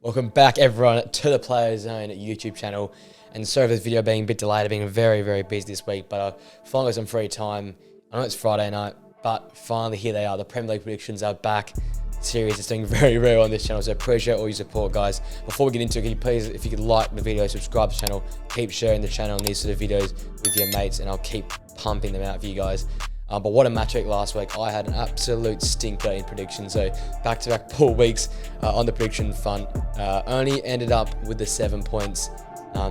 Welcome back, everyone, to the Player Zone YouTube channel. And sorry for this video being a bit delayed. I've been very, very busy this week, but I finally got some free time. I know it's Friday night, but finally here they are. The Premier League predictions are back. The series is doing very, very well on this channel, so I appreciate all your support, guys. Before we get into it, can you please, if you could like the video, subscribe to the channel, keep sharing the channel and these sort of videos with your mates, and I'll keep pumping them out for you guys. But what a match week last week. I had an absolute stinker in prediction. So back-to-back poor weeks on the prediction front. Only ended up with the 7 points.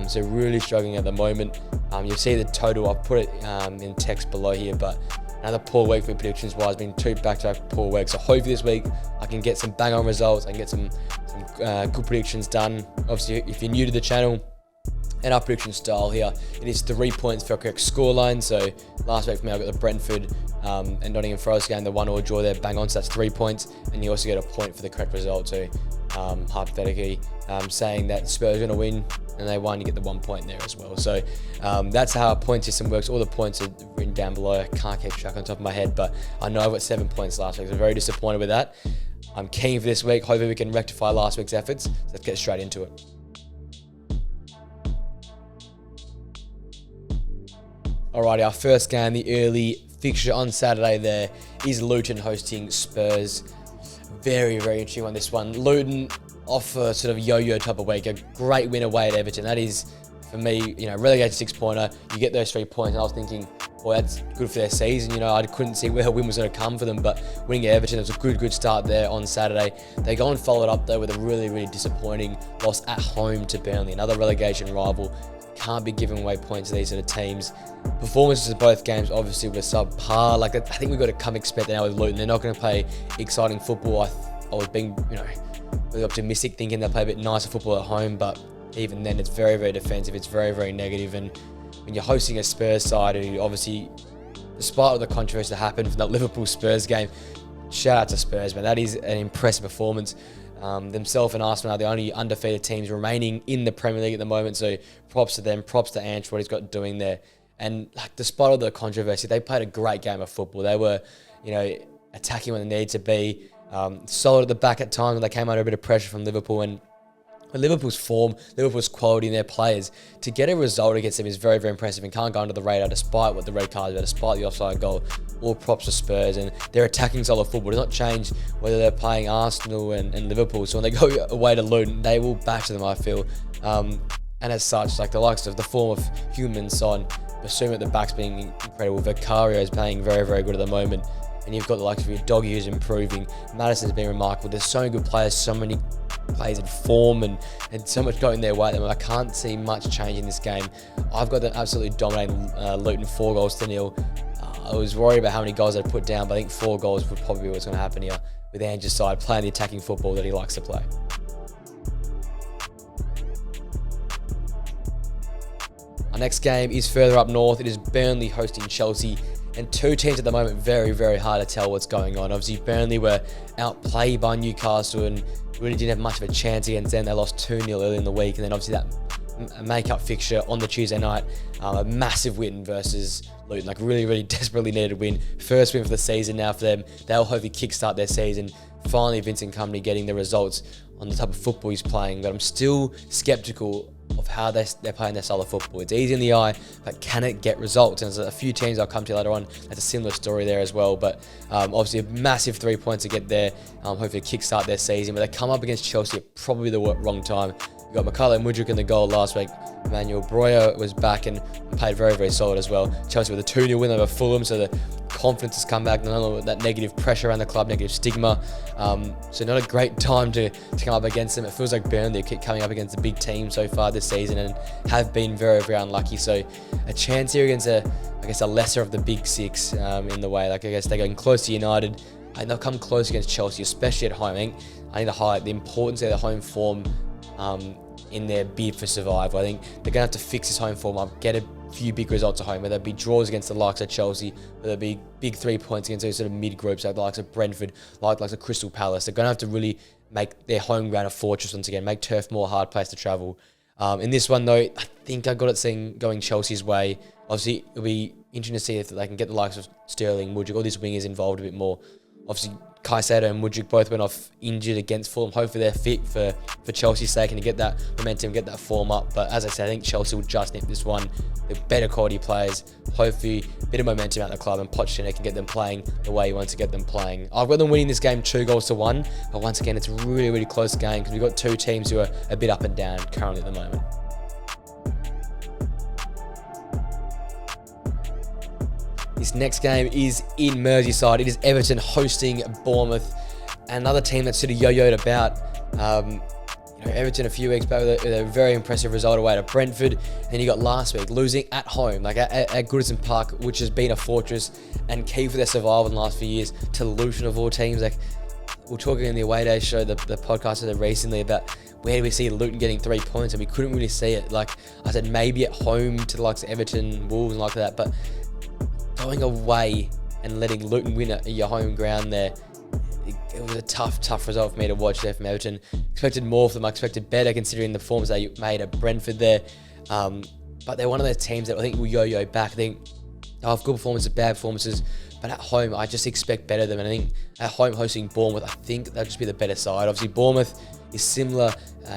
So really struggling at the moment. You'll see the total. I've put it in text below here. But another poor week for predictions wise. Been two back-to-back poor weeks. So hopefully this week I can get some bang-on results and get some good predictions done. Obviously, if you're new to the channel, and our prediction style here, it is 3 points for a correct scoreline. So last week for me, I got the Brentford and Nottingham Forest game, the 1-1 draw there, bang on. So that's 3 points, and you also get a point for the correct result. So hypothetically, saying that Spurs are going to win and they won, you get the 1 point there as well. So that's how our point system works. All the points are written down below. I can't keep track on top of my head, but I know I got 7 points last week. So I'm very disappointed with that. I'm keen for this week. Hopefully we can rectify last week's efforts. So let's get straight into it. Alrighty, our first game, the early fixture on Saturday there, is Luton hosting Spurs. Very, very interesting on this one. Luton off a sort of yo-yo type of week. A great win away at Everton. That is, for me, relegated 6-pointer. You get those 3 points, and I was thinking, well, that's good for their season. I couldn't see where a win was going to come for them, but winning at Everton, it was a good start there on Saturday. They go and follow it up, though, with a really, really disappointing loss at home to Burnley, another relegation rival. Can't be giving away points to these sort of teams. Performances of both games obviously were subpar. I think we've got to come expect that now with Luton. They're not going to play exciting football. I was being, really optimistic, thinking they'll play a bit nicer football at home, but even then it's very, very defensive. It's very, very negative. And when you're hosting a Spurs side who obviously, despite all the controversy that happened from that Liverpool Spurs game, shout out to Spurs, man. That is an impressive performance. Themselves and Arsenal are the only undefeated teams remaining in the Premier League at the moment, so props to them, props to Ange for what he's got doing there. And despite all the controversy, they played a great game of football. They were, attacking when they needed to be, solid at the back at times when they came under a bit of pressure from Liverpool. And Liverpool's form, Liverpool's quality in their players, to get a result against them is very, very impressive and can't go under the radar despite what the red cards were, despite the offside goal. All props to Spurs, and their attacking style of football does not change whether they're playing Arsenal and Liverpool. So when they go away to Luton, they will bash them, I feel. And as such, the likes of the form of Human Son, Basuma at the back's being incredible. Vicario is playing very, very good at the moment. And you've got the likes of your Doggy who's improving. Madison's been remarkable. There's so many good players, so many players in form and so much going their way. I can't see much change in this game. I've got them absolutely dominating Luton 4-0. I was worried about how many goals they'd put down, but I think 4 goals would probably be what's going to happen here with Ange's side playing the attacking football that he likes to play. Our next game is further up north. It is Burnley hosting Chelsea. And two teams at the moment, very, very hard to tell what's going on. Obviously, Burnley were outplayed by Newcastle and really didn't have much of a chance against them. They lost 2-0 early in the week. And then obviously that make-up fixture on the Tuesday night, a massive win versus Luton. Really, really desperately needed win. First win for the season now for them. They'll hopefully kickstart their season. Finally, Vincent Kompany getting the results on the type of football he's playing. But I'm still skeptical of how they're playing their style of football. It's easy in the eye, but can it get results? And there's a few teams I'll come to later on. That's a similar story there as well. But obviously a massive 3 points to get there. Hopefully kickstart their season. But they come up against Chelsea at probably the wrong time. You got Mikhailo Mudryk in the goal last week. Emmanuel Breuer was back and played very, very solid as well. Chelsea with a 2-0 win over Fulham, so the confidence has come back. None of that negative pressure around the club, negative stigma. So not a great time to come up against them. It feels like Burnley keep coming up against the big team so far this season and have been very, very unlucky. So a chance here against a lesser of the big six in the way. I guess they're going close to United. And they'll come close against Chelsea, especially at home. I need to highlight the importance of their home form in their bid for survival. I think they're going to have to fix this home form up, get a few big results at home, whether it be draws against the likes of Chelsea, whether it be big 3 points against those sort of mid-groups, like the likes of Brentford, like of Crystal Palace. They're going to have to really make their home ground a fortress once again, make turf more hard place to travel. In this one, though, I think I got it going Chelsea's way. Obviously, it'll be interesting to see if they can get the likes of Sterling, Mudryk, all these wingers involved a bit more. Obviously, Caicedo and Mudryk both went off injured against Fulham. Hopefully they're fit for Chelsea's sake and to get that momentum, get that form up. But as I said, I think Chelsea will just nip this one. They're better quality players. Hopefully, a bit of momentum out of the club, and Pochettino can get them playing the way he wants to get them playing. I've got them winning this game 2-1. But once again, it's a really, really close game because we've got two teams who are a bit up and down currently at the moment. This next game is in Merseyside. It is Everton hosting Bournemouth. Another team that's sort of yo-yoed about. Everton a few weeks back with a very impressive result away to Brentford. And you got last week losing at home, like at Goodison Park, which has been a fortress and key for their survival in the last few years, to Luton of all teams. Like, we're talking in the Away Day show, the podcast I did recently, about where do we see Luton getting 3 points, and we couldn't really see it. Like I said, maybe at home to the likes of Everton, Wolves and like that, but going away and letting Luton win at your home ground there, it was a tough result for me to watch there from Everton. Expected more from them. I expected better considering the forms they made at Brentford there. But they're one of those teams that I think will yo-yo back. I think they'll have good performances, bad performances. But at home, I just expect better than them. And I think at home hosting Bournemouth, I think they'll just be the better side. Obviously, Bournemouth is similar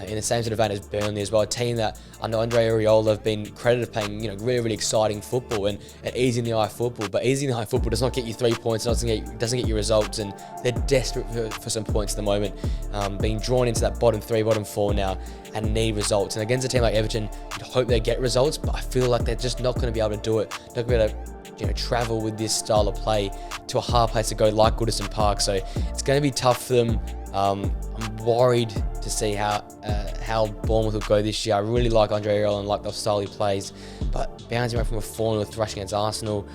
in the same sort of vein as Burnley as well. A team that under Andre Areola have been credited playing, really, really exciting football and easy in the eye football. But easy in the eye football does not get you 3 points, doesn't get you results, and they're desperate for some points at the moment. Being drawn into that bottom 3, bottom 4 now, and need results. And against a team like Everton, you'd hope they get results, but I feel like they're just not going to be able to do it. Not going to be able to travel with this style of play to a hard place to go like Goodison Park. So it's going to be tough for them. I'm worried to see how Bournemouth will go this year. I really like Andre Areola and like the style he plays, but bouncing back from a 4-0 thrashing against Arsenal,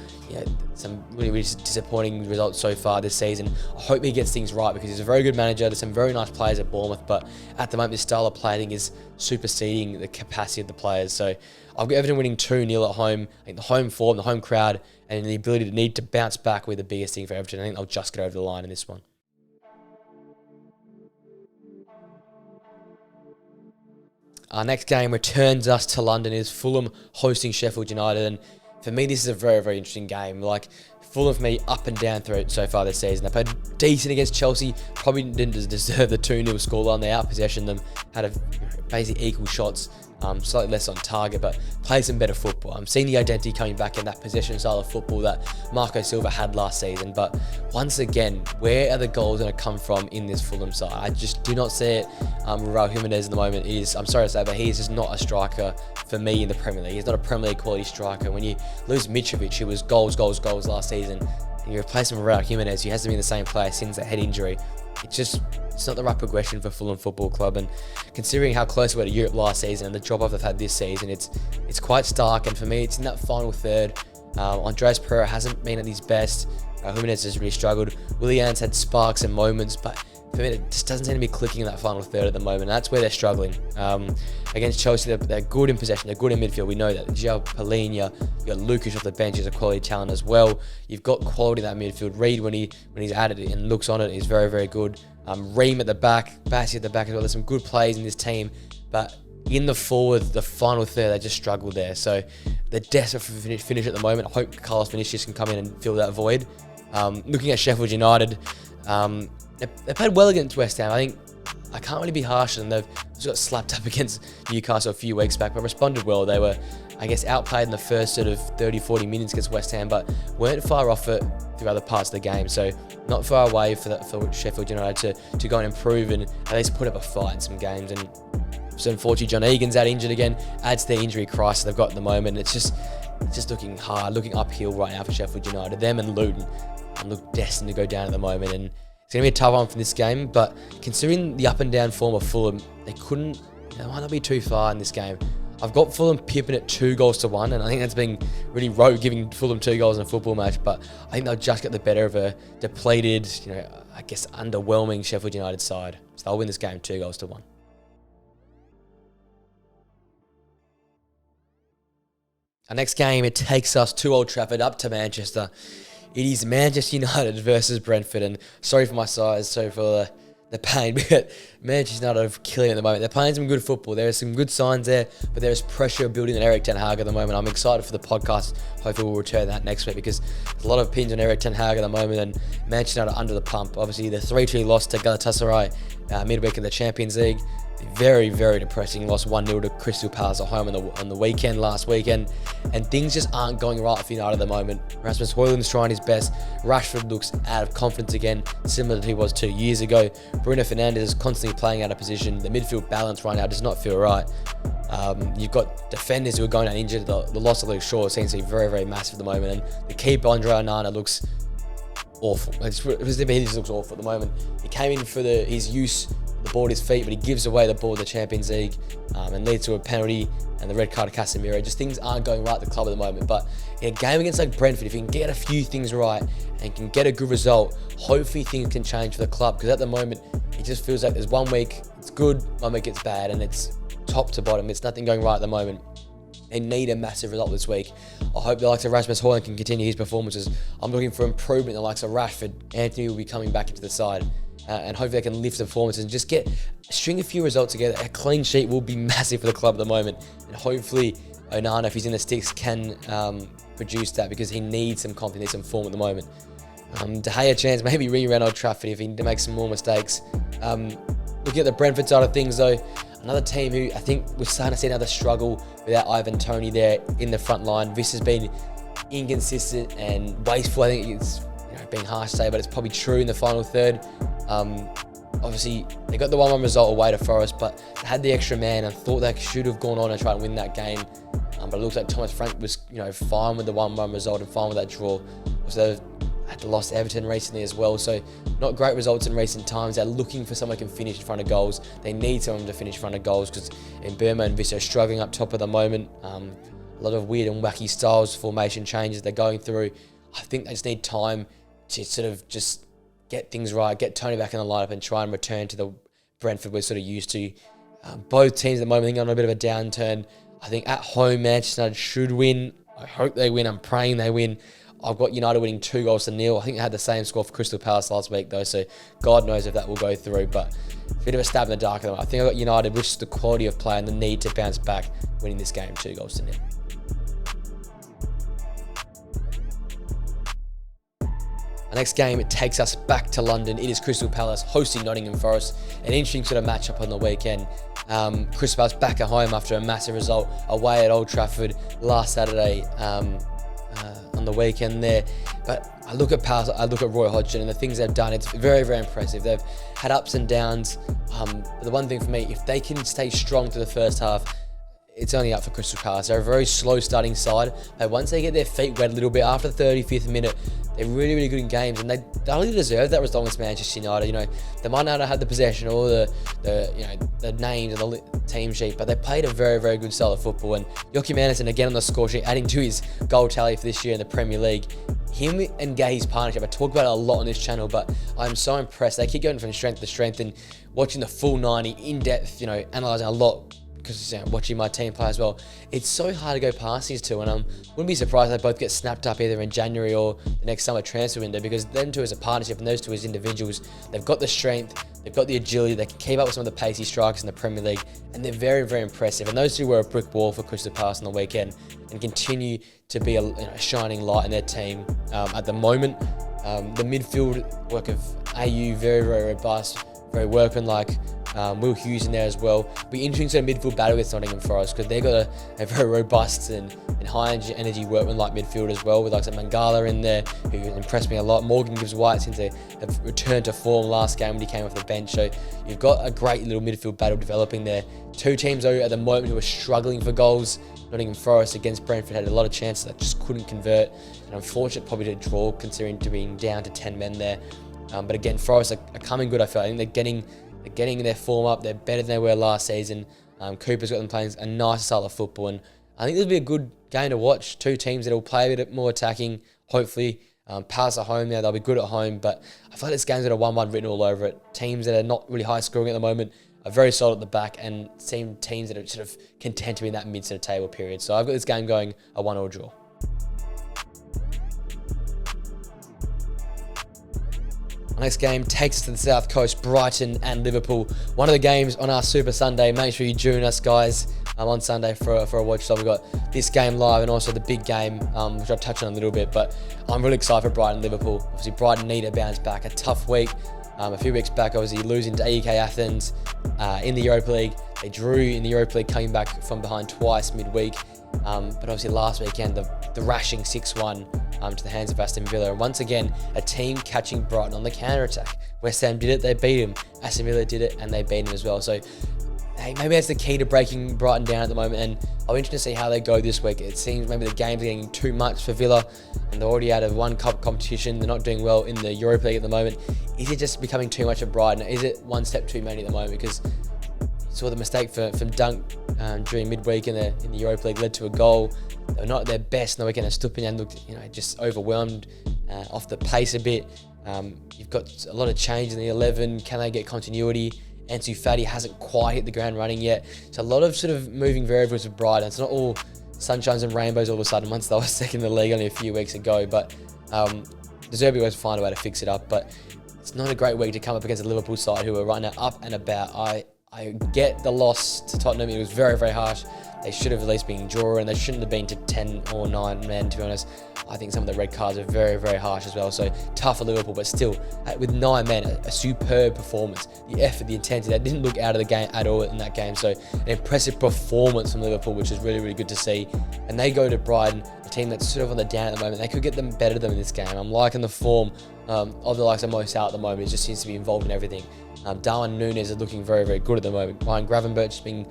some really, really disappointing results so far this season. I hope he gets things right because he's a very good manager. There's some very nice players at Bournemouth, but at the moment, this style of play I think is superseding the capacity of the players. So I've got Everton winning 2-0 at home. I think the home form, the home crowd, and the ability to need to bounce back will be the biggest thing for Everton. I think they'll just get over the line in this one. Our next game returns us to London. It is Fulham hosting Sheffield United, and for me, this is a very, very interesting game. Like, Fulham for me, up and down through so far this season. They played decent against Chelsea, probably didn't deserve the 2-0 scoreline. They outpossessioned them, had basically equal shots, slightly less on target, but played some better football. I'm seeing the identity coming back in that possession style of football that Marco Silva had last season. But once again, where are the goals going to come from in this Fulham side? I just do not see it. Raul Jimenez at the moment I'm sorry to say, but he is just not a striker for me in the Premier League. He's not a Premier League quality striker. When you lose Mitrovic, it was goals last season, and you replace him with Raul Jimenez, who hasn't been the same player since that head injury. It's not the right progression for Fulham Football Club, and considering how close we were to Europe last season and the drop-off they've had this season, it's quite stark, and for me, it's in that final third. Andreas Pereira hasn't been at his best. Jimenez has really struggled. Willian's had sparks and moments, but for me, it just doesn't seem to be clicking in that final third at the moment. And that's where they're struggling. Against Chelsea, they're good in possession. They're good in midfield. We know that. João Palhinha, you've got Lucas off the bench, who's a quality talent as well. You've got quality in that midfield. Reed, when he's added it and looks on it, is very, very good. Ream at the back, Bassi at the back as well. There's some good plays in this team, but in the forward, the final third, they just struggled there. So they're desperate for finish at the moment. I hope Carlos Vinicius can come in and fill that void. Looking at Sheffield United, they played well against West Ham. I can't really be harsh on them. They've just got slapped up against Newcastle a few weeks back, but responded well. They were, outplayed in the first sort of 30-40 minutes against West Ham, but weren't far off it through other parts of the game. So not far away for Sheffield United to go and improve and at least put up a fight in some games. And so unfortunately, John Egan's out injured again, adds to the injury crisis they've got at the moment. It's just looking hard, looking uphill right now for Sheffield United. Them and Luton look destined to go down at the moment, and it's going to be a tough one for this game. But considering the up and down form of Fulham, they might not be too far in this game. I've got Fulham pipping at 2-1, and I think that's being really rogue, giving Fulham 2 goals in a football match. But I think they'll just get the better of a depleted, underwhelming Sheffield United side. So they'll win this game 2-1. Our next game, it takes us to Old Trafford, up to Manchester. It is Manchester United versus Brentford, and sorry for my size, sorry for the pain, but Manchester United are killing at the moment. They're playing some good football. There are some good signs there, but there is pressure building on Erik ten Hag at the moment. I'm excited for the podcast. Hopefully we'll return that next week because there's a lot of opinions on Erik ten Hag at the moment, and Manchester United are under the pump. Obviously, the 3-2 loss to Galatasaray midweek in the Champions League. Very, very depressing. Lost 1-0 to Crystal Palace at home on the weekend, last weekend. And things just aren't going right for United at the moment. Rasmus Højlund's trying his best. Rashford looks out of confidence again, similar to he was 2 years ago. Bruno Fernandes is constantly playing out of position. The midfield balance right now does not feel right. You've got defenders who are going out injured. The loss of Luke Shaw seems to be very, very massive at the moment. And the keeper, Andre Onana, looks awful. He just looks awful at the moment. He came in for his use the ball at his feet, but he gives away the ball in the Champions League and leads to a penalty and the red card to Casemiro. Just things aren't going right at the club at the moment. But in a game against like Brentford, if you can get a few things right and can get a good result, hopefully things can change for the club, because at the moment it just feels like there's 1 week it's good, 1 week it's bad, and it's top to bottom. It's nothing going right at the moment. They need a massive result this week. I hope the likes of Rasmus Højlund can continue his performances. I'm looking for improvement in the likes of Rashford. Anthony will be coming back into the side. And hopefully they can lift the performance and just string a few results together. A clean sheet will be massive for the club at the moment. And hopefully Onana, if he's in the sticks, can produce that, because he needs some confidence, some form at the moment. De Gea chance, maybe ring around Old Trafford if he makes some more mistakes. Looking at the Brentford side of things though, another team who I think we're starting to see another struggle without Ivan Toney there in the front line. This has been inconsistent and wasteful. I think it's being harsh to say, but it's probably true in the final third. Obviously, they got the 1-1 result away to Forest, but they had the extra man and thought they should have gone on and tried to win that game. But it looks like Thomas Frank was, fine with the 1-1 result and fine with that draw. Also, had to lost Everton recently as well, so not great results in recent times. They're looking for someone who can finish in front of goals. They need someone to finish in front of goals, because in Burma and Visso are struggling up top at the moment. A lot of weird and wacky styles, formation changes they're going through. I think they just need time to sort of just get things right, get Toney back in the lineup and try and return to the Brentford we're sort of used to. Both teams at the moment are on a bit of a downturn. I think at home, Manchester United should win. I hope they win. I'm praying they win. I've got United winning 2-0. I think they had the same score for Crystal Palace last week though, so God knows if that will go through, but a bit of a stab in the dark. I think I've got United, which is the quality of play and the need to bounce back, winning this game 2-0. Our next game, it takes us back to London. It is Crystal Palace hosting Nottingham Forest. An interesting sort of matchup on the weekend. Crystal Palace back at home after a massive result away at Old Trafford last Saturday on the weekend there. But I look at Palace, I look at Roy Hodgson and the things they've done. It's very, very impressive. They've had ups and downs. But the one thing for me, if they can stay strong to the first half, it's only up for Crystal Palace. They're a very slow starting side, but once they get their feet wet a little bit after the 35th minute, they're really, really good in games, and they only deserve that result against Manchester United. They might not have had the possession or the names and the team sheet, but they played a very, very good style of football. And Joachim Andersen again on the score sheet, adding to his goal tally for this year in the Premier League. Him and Gay's partnership, I talk about it a lot on this channel, but I'm so impressed. They keep going from strength to strength and watching the full 90 in depth, analysing a lot, because watching my team play as well, it's so hard to go past these two, and I wouldn't be surprised if they both get snapped up either in January or the next summer transfer window, because them two as a partnership and those two as individuals, they've got the strength, they've got the agility, they can keep up with some of the pacey strikers in the Premier League, and they're very, very impressive. And those two were a brick wall for Crystal Palace on the weekend and continue to be a shining light in their team at the moment. The midfield work of AU, very, very robust, very workmanlike. Will Hughes in there as well. Be interesting to see a midfield battle with Nottingham Forest, because they've got a very robust and high energy workman-like midfield as well, with like some Mangala in there, who impressed me a lot. Morgan Gibbs White seems to have returned to form last game when he came off the bench. So you've got a great little midfield battle developing there. Two teams though at the moment who are struggling for goals. Nottingham Forest against Brentford had a lot of chances that just couldn't convert, and unfortunate probably to draw, considering to being down to 10 men there. But again, Forest are coming good. I feel. I think they're getting their form up. They're better than they were last season. Cooper's got them playing a nice style of football, and I think this will be a good game to watch. Two teams that will play a bit more attacking, hopefully. Palace at home now, they'll be good at home, but I feel like this game's got a 1-1 written all over it. Teams that are not really high scoring at the moment are very solid at the back, and seem teams that are sort of content to be in that mid sort of table period. So I've got this game going a 1-1 draw. Our next game takes us to the South Coast, Brighton and Liverpool. One of the games on our Super Sunday. Make sure you join us, guys, on Sunday for a watch. So we've got this game live and also the big game, which I'll touch on a little bit. But I'm really excited for Brighton and Liverpool. Obviously, Brighton need a bounce back. A tough week. A few weeks back, obviously losing to AEK Athens in the Europa League. They drew in the Europa League, coming back from behind twice midweek. But obviously last weekend, the rashing 6-1 to the hands of Aston Villa. And once again, a team catching Brighton on the counter-attack. West Ham did it, they beat him. Aston Villa did it, and they beat him as well. So hey, maybe that's the key to breaking Brighton down at the moment. And I'll be interested to see how they go this week. It seems maybe the game's getting too much for Villa, and they're already out of one cup competition. They're not doing well in the Europa League at the moment. Is it just becoming too much of Brighton? Is it one step too many at the moment? Because you saw the mistake from Dunk during midweek in the Europa League led to a goal. They were not at their best in the weekend. Stupinian looked, just overwhelmed, off the pace a bit. You've got a lot of change in the 11. Can they get continuity? Ansu Fati hasn't quite hit the ground running yet. So a lot of sort of moving variables with Brighton. It's not all sunshines and rainbows all of a sudden once they were second in the league only a few weeks ago. But De Zerbi always find a way to fix it up. But it's not a great week to come up against a Liverpool side who are right now up and about. I get the loss to Tottenham. It was very, very harsh. They should have at least been drawing. They shouldn't have been to 10 or 9 men, to be honest. I think some of the red cards are very, very harsh as well. So tough for Liverpool, but still, with 9 men, a superb performance. The effort, the intensity, that didn't look out of the game at all in that game. So an impressive performance from Liverpool, which is really, really good to see. And they go to Brighton, a team that's sort of on the down at the moment. They could get them better than in this game. I'm liking the form of the likes of Mo Salah at the moment. It just seems to be involved in everything. Darwin Núñez is looking very, very good at the moment. Ryan Gravenberch has been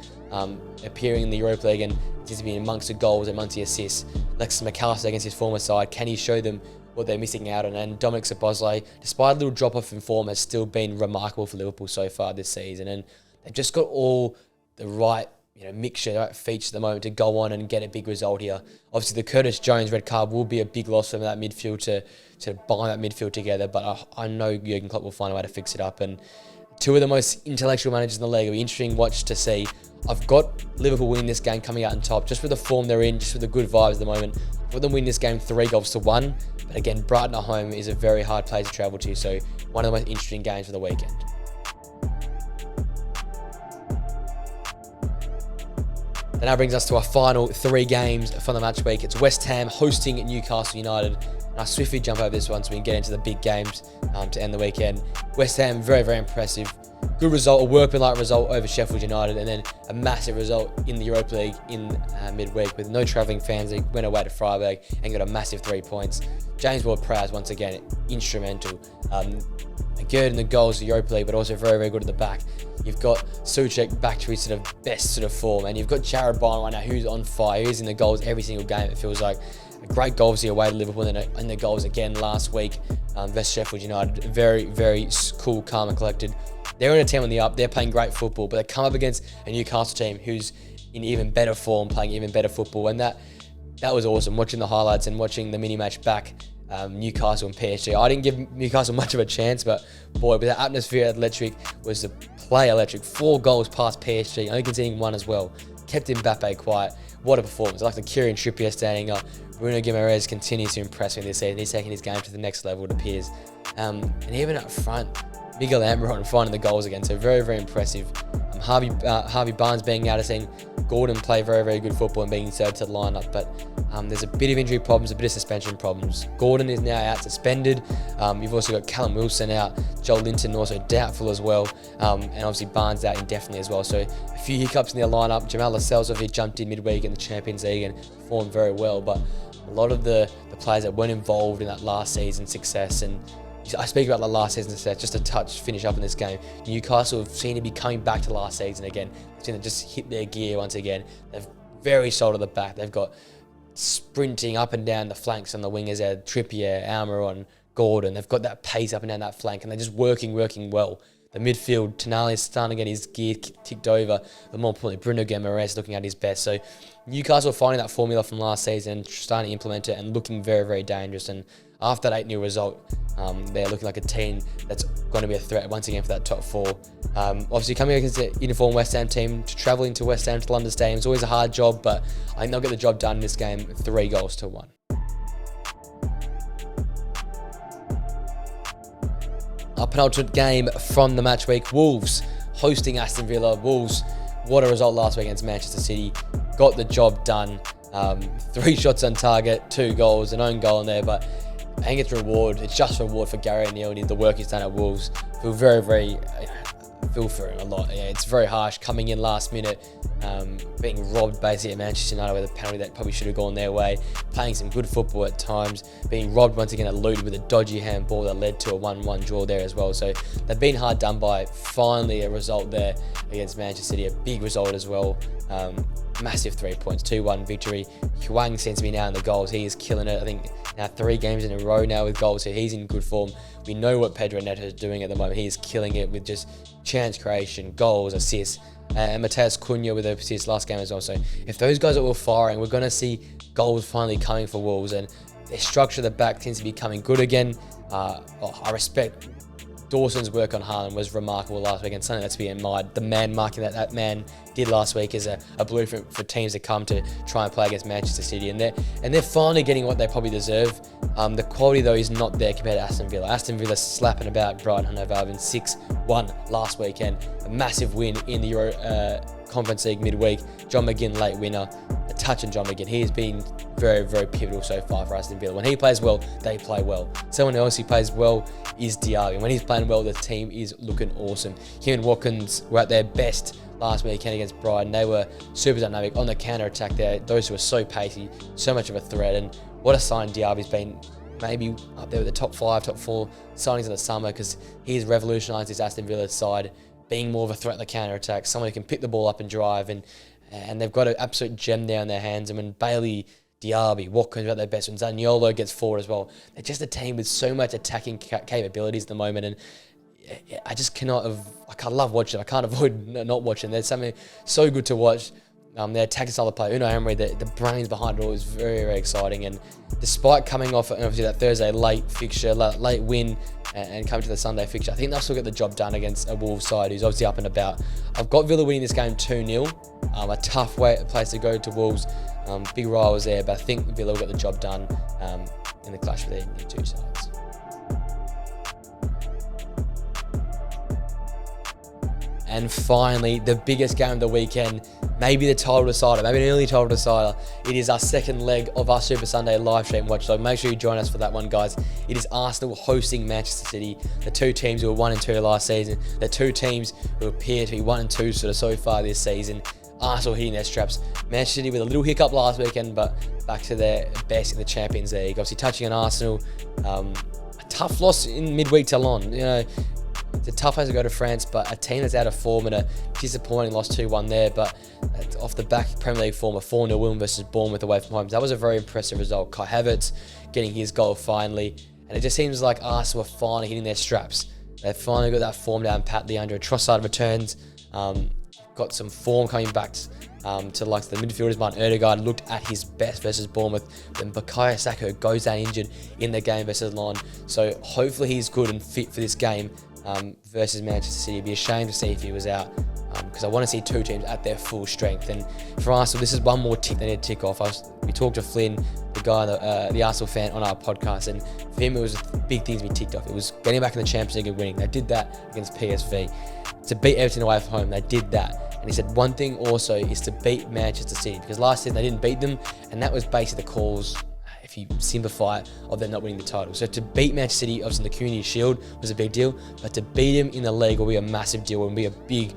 appearing in the Europa League and seems to be amongst the goals, amongst the assists. Alexis McAllister against his former side, can he show them what they're missing out on? And Dominic Szoboszlai, despite a little drop-off in form, has still been remarkable for Liverpool so far this season. And they've just got all the right mixture, the right features at the moment to go on and get a big result here. Obviously, the Curtis Jones red card will be a big loss from that midfield to bind that midfield together, but I know Jurgen Klopp will find a way to fix it up. And two of the most intellectual managers in the league. It'll be interesting watch to see. I've got Liverpool winning this game, coming out on top, just with the form they're in, just with the good vibes at the moment. I've got them win this game 3-1. But again, Brighton at home is a very hard place to travel to, so one of the most interesting games for the weekend. That now brings us to our final 3 games from the match week. It's West Ham hosting Newcastle United. And I'll swiftly jump over this one so we can get into the big games to end the weekend. West Ham, very, very impressive. Good result, a workmanlike result over Sheffield United, and then a massive result in the Europa League in midweek with no travelling fans. They went away to Freiburg and got a massive 3 points. James Ward-Prowse, once again, instrumental. Good in the goals of the Europa League, but also very, very good at the back. You've got Souček back to his sort of best sort of form, and you've got Jared Bowen right now who's on fire. He's in the goals every single game, it feels like. A great goal obviously away to Liverpool, and the goals again last week versus Sheffield United. Very, very cool, calm and collected. They're in a team on the up. They're playing great football, but they come up against a Newcastle team who's in even better form, playing even better football, and that was awesome. Watching the highlights and watching the mini match back. Newcastle and PSG. I didn't give Newcastle much of a chance, but boy, with that atmosphere electric, was the play electric. 4 goals past PSG, only conceding 1 as well. Kept Mbappe quiet. What a performance. I like the Kieran Trippier standing up. Bruno Guimaraes continues to impress me this season. He's taking his game to the next level, it appears. And even up front, Miguel Almiron finding the goals again, so very, very impressive. Harvey Barnes being out of seeing Gordon play very, very good football and being inserted to the lineup, but there's a bit of injury problems, a bit of suspension problems. Gordon is now out suspended. You've also got Callum Wilson out, Joel Linton also doubtful as well, and obviously Barnes out indefinitely as well. So a few hiccups in their lineup. Jamal Lascelles obviously jumped in midweek in the Champions League and performed very well, but a lot of the players that weren't involved in that last season's success, and I speak about the last season's success, just to finish up in this game. Newcastle have seemed to be coming back to last season again. They've seen them just hit their gear once again. They're very solid at the back. They've got sprinting up and down the flanks on the wingers there. Trippier, Almiron, Gordon. They've got that pace up and down that flank, and they're just working well. The midfield, Tonali is starting to get his gear ticked over, but more importantly, Bruno Guimaraes looking at his best. So Newcastle finding that formula from last season, starting to implement it, and looking very, very dangerous. And after that 8-0 result, they're looking like a team that's going to be a threat once again for that top 4. Obviously, coming against the uniform West Ham team, travelling to West Ham to London Stadium is always a hard job, but I think they'll get the job done in this game, 3-1. Our penultimate game from the match week, Wolves hosting Aston Villa. Wolves, what a result last week against Manchester City. Got the job done. 3 shots on target, 2 goals, an own goal in there, but I think it's reward. It's just reward for Gary O'Neill and the work he's done at Wolves. Feel very feel for him a lot. Yeah, it's very harsh coming in last minute, being robbed basically at Manchester United with a penalty that probably should have gone their way, playing some good football at times, being robbed once again at Luton with a dodgy handball that led to a 1-1 draw there as well. So they've been hard done by. Finally a result there against Manchester City, a big result as well. Massive 3 points, 2-1 victory. Hwang seems to be now in the goals. He is killing it. I think now 3 games in a row now with goals, so he's in good form. We know what Pedro Neto is doing at the moment. He is killing it with just chance creation, goals, assists, and Mateus Cunha with the assist last game as well. So if those guys are all firing, we're going to see goals finally coming for Wolves, and their structure at the back tends to be coming good again. I respect Dawson's work on Haaland was remarkable last week, and something that's to be admired. The man marking that man did last week is a blueprint for teams to come to try and play against Manchester City, and they're finally getting what they probably deserve. The quality though is not there compared to Aston Villa. Aston Villa slapping about Brighton and Hove Albion 6-1 last weekend. A massive win in the Euro Conference League midweek. John McGinn late winner. A touch on John McGinn. He has been very, very pivotal so far for Aston Villa. When he plays well, they play well. Someone else who plays well is Diaby. When he's playing well, the team is looking awesome. Him and Watkins were at their best last weekend against Brighton. They were super dynamic on the counter-attack there. Those who were so pacey, so much of a threat. And what a sign Diaby's been, maybe up there with the top 5, top 4 signings of the summer, because he's revolutionised this Aston Villa side, being more of a threat in the counter-attack, someone who can pick the ball up and drive, and they've got an absolute gem there in their hands. I mean, Bailey, Diaby, Watkins are at their best, when Zaniolo gets forward as well. They're just a team with so much attacking capabilities at the moment, and I just cannot I love watching. I can't avoid not watching. There's something so good to watch. Their attacking style of play, Unai Emery, the brains behind it all is very, very exciting. And despite coming off obviously that Thursday late fixture, late win, and coming to the Sunday fixture, I think they'll still get the job done against a Wolves side who's obviously up and about. I've got Villa winning this game 2-0. A tough place to go to Wolves. Big rivals there, but I think Villa will get the job done in the clash with their 2 sides. And finally, the biggest game of the weekend, maybe the title decider, maybe an early title decider. It is our second leg of our Super Sunday live stream watch, so make sure you join us for that one, guys. It is Arsenal hosting Manchester City, the 2 teams who were 1 and 2 last season, the 2 teams who appear to be 1 and 2 so far this season. Arsenal hitting their straps. Manchester City with a little hiccup last weekend, but back to their best in the Champions League. Obviously touching on Arsenal, a tough loss in midweek to Lyon. It's a tough place to go to France, but a team that's out of form and a disappointing loss 2-1 there, but off the back Premier League form, a 4-0 win versus Bournemouth away from home. So that was a very impressive result. Kai Havertz getting his goal finally, and it just seems like Arsenal are finally hitting their straps. They've finally got that form down pat. Leandro Trossard returns, got some form coming back to like the midfielders. Martin Odegaard looked at his best versus Bournemouth. Then Bukayo Saka goes down injured in the game versus Lyon. So hopefully he's good and fit for this game versus Manchester City. It'd be a shame to see if he was out, because I want to see 2 teams at their full strength. And for Arsenal, this is one more tick they need to tick off. We talked to Flynn, the guy, the Arsenal fan, on our podcast, and for him it was big things to be ticked off. It was getting back in the Champions League and winning. They did that against PSV. To beat Everton away from home, they did that. And he said one thing also is to beat Manchester City, because last season they didn't beat them, and that was basically the cause, if you simplify it, of them not winning the title. So to beat Manchester City, obviously in the Community Shield, was a big deal, but to beat them in the league will be a massive deal and be a big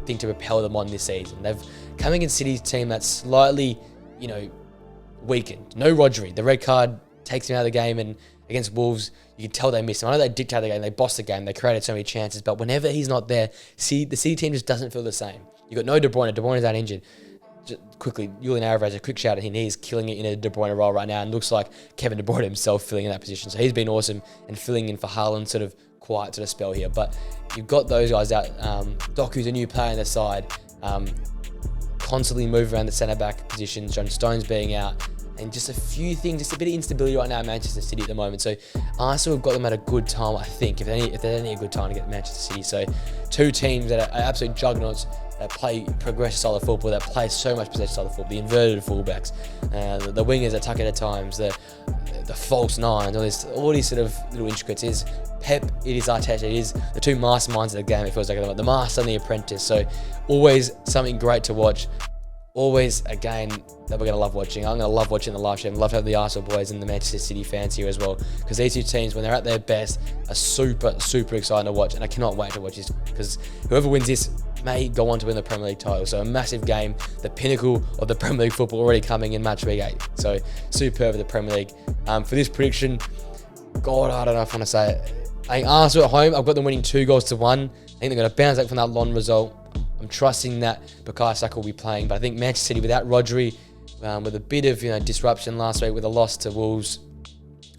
thing to propel them on this season. They've come against City's team that's slightly, weakened. No Rodri. The red card takes him out of the game, and against Wolves, you can tell they missed him. I know they dictated the game, they bossed the game, they created so many chances, but whenever he's not there, the City team just doesn't feel the same. You've got no De Bruyne. De Bruyne's out injured. Just quickly, Julian Alvarez, a quick shout at him. He's killing it in a De Bruyne role right now, and looks like Kevin De Bruyne himself filling in that position. So he's been awesome and filling in for Haaland's sort of quiet sort of spell here. But you've got those guys out. Doku's a new player on the side, constantly moving around the centre-back positions. John Stones being out. And just a few things, just a bit of instability right now in Manchester City at the moment. So Arsenal have got them at a good time, I think, if there's any a good time to get Manchester City. So 2 teams that are absolute juggernauts, that play progressive style of football, that play so much possession style of football, the inverted fullbacks, the wingers that tuck it at times, the false nines, all these sort of little intricacies is Pep, it is Arteta, it is the two masterminds of the game. It feels like the master and the apprentice. So always something great to watch. Always a game that we're going to love watching. I'm going to love watching the live stream. Love to have the Arsenal boys and the Manchester City fans here as well, because these two teams, when they're at their best, are super exciting to watch, and I cannot wait to watch this, because whoever wins this may go on to win the Premier League title. So a massive game, the pinnacle of the Premier League football already coming in Matchweek 8. So superb for the Premier League. For this prediction, God, I don't know if I want to say it. I think Arsenal at home, I've got them winning 2-1. I think they're going to bounce back from that Lon result. I'm trusting that Bukayo Saka will be playing, but I think Manchester City without Rodri, with a bit of disruption last week with a loss to Wolves,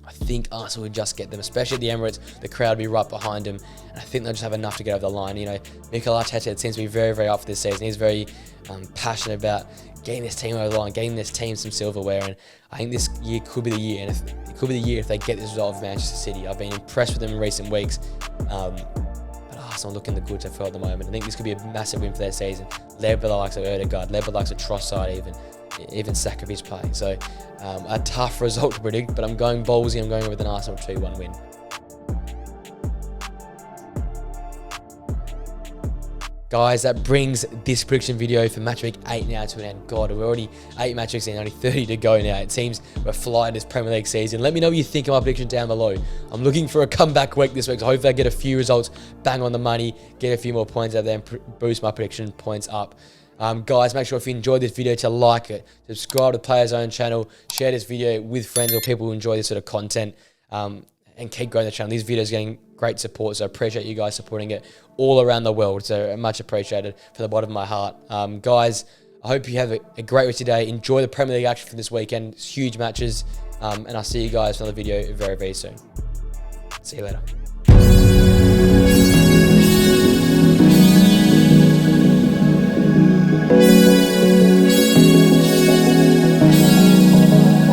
I think Arsenal would just get them, especially at the Emirates. The crowd will be right behind them, and I think they'll just have enough to get over the line. Mikel Arteta, it seems to be very up for this season. He's very passionate about getting this team over the line, getting this team some silverware, and I think this year could be the year, and it could be the year if they get this result of Manchester City. I've been impressed with them in recent weeks. Arsenal looking the goods I feel at the moment. I think this could be a massive win for their season, led by the likes of Odegaard, led by the likes of Trossard, even Saka is playing. So a tough result to predict, but I'm going ballsy. I'm going with an Arsenal 2-1 win. Guys, that brings this prediction video for Matchweek 8 now to an end. God, we're already 8 matchweeks in, only 30 to go now. It seems we're flying this Premier League season. Let me know what you think of my prediction down below. I'm looking for a comeback week this week, so hopefully I get a few results, bang on the money, get a few more points out there, and boost my prediction points up. Guys, make sure if you enjoyed this video to like it, subscribe to the Players Own channel, share this video with friends or people who enjoy this sort of content, and keep growing the channel. These videos are getting great support, so I appreciate you guys supporting it all around the world. So much appreciated from the bottom of my heart. Guys, I hope you have a great rest of your day. Enjoy the Premier League action for this weekend. It's huge matches, and I'll see you guys for another video very soon. See you later.